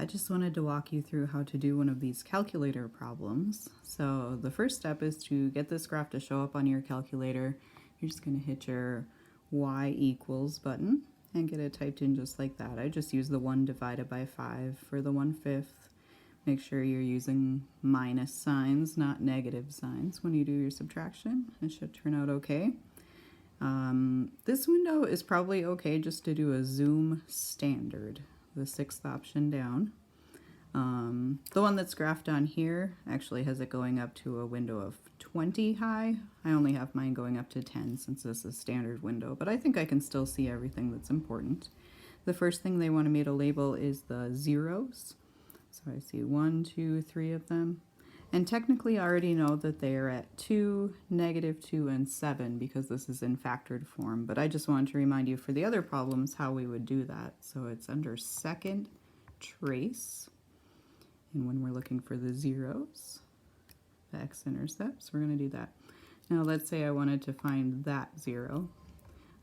I just wanted to walk you through how to do one of these calculator problems. So the first step is to get this graph to show up on your calculator. You're just going to hit your y equals button and get it typed in just like that. I just use the 1 divided by 5 for the 1/5. Make sure you're using minus signs, not negative signs when you do your subtraction. It should turn out okay. This window is probably okay just to do a zoom standard, the 6th option down. The one that's graphed on here actually has it going up to a window of 20 high. I only have mine going up to 10 since this is a standard window, but I think I can still see everything that's important. The first thing they wanted me to label is the zeros. So I see 1, 2, 3 of them. And technically I already know that they are at 2, -2, and 7 because this is in factored form. But I just wanted to remind you for the other problems how we would do that. So it's under second trace. And when we're looking for the zeros, the x-intercepts, we're going to do that. Now let's say I wanted to find that 0.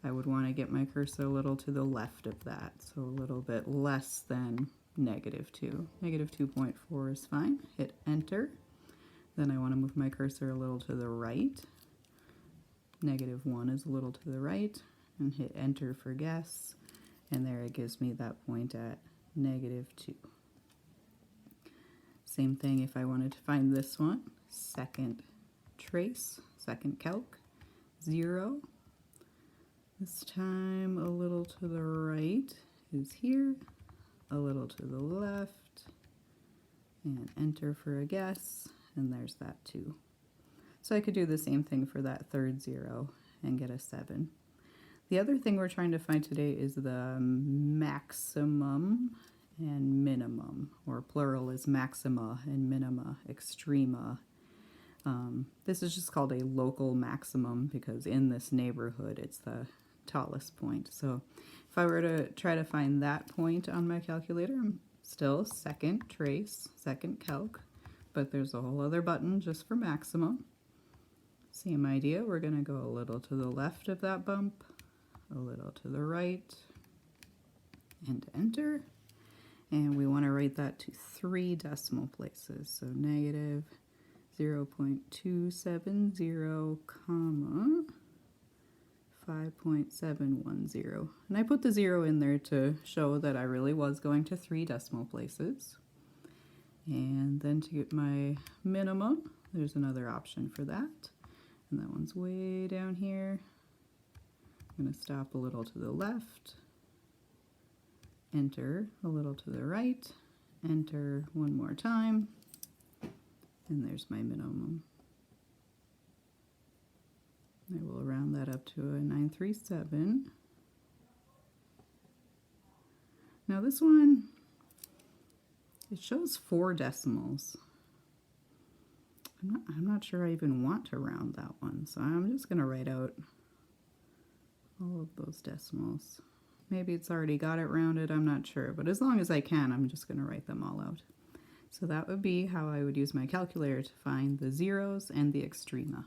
I would want to get my cursor a little to the left of that, so a little bit less than -2. -2.4 is fine. Hit enter. Then I want to move my cursor a little to the right. -1 is a little to the right, and hit enter for guess. And there it gives me that point at -2. Same thing if I wanted to find this one. Second trace, second calc, 0. This time a little to the right is here, a little to the left, and enter for a guess, and there's that 2. So I could do the same thing for that third 0 and get a 7. The other thing we're trying to find today is the maximum and minimum, or plural is maxima and minima, extrema. This is just called a local maximum because in this neighborhood it's the tallest point. So if I were to try to find that point on my calculator, I'm still second trace, second calc, but there's a whole other button just for maximum. Same idea, we're going to go a little to the left of that bump, a little to the right, and enter. And we want to write that to 3 decimal places, so -0.270, comma 5.710. And I put the 0 in there to show that I really was going to 3 decimal places. And then to get my minimum, there's another option for that. And that one's way down here. I'm going to stop a little to the left, enter a little to the right, enter one more time, and there's my minimum. I will round that up to a 937. Now this one, it shows 4 decimals. I'm not sure I even want to round that one, so I'm just going to write out all of those decimals. Maybe it's already got it rounded, I'm not sure, but as long as I can, I'm just going to write them all out. So that would be how I would use my calculator to find the zeros and the extrema.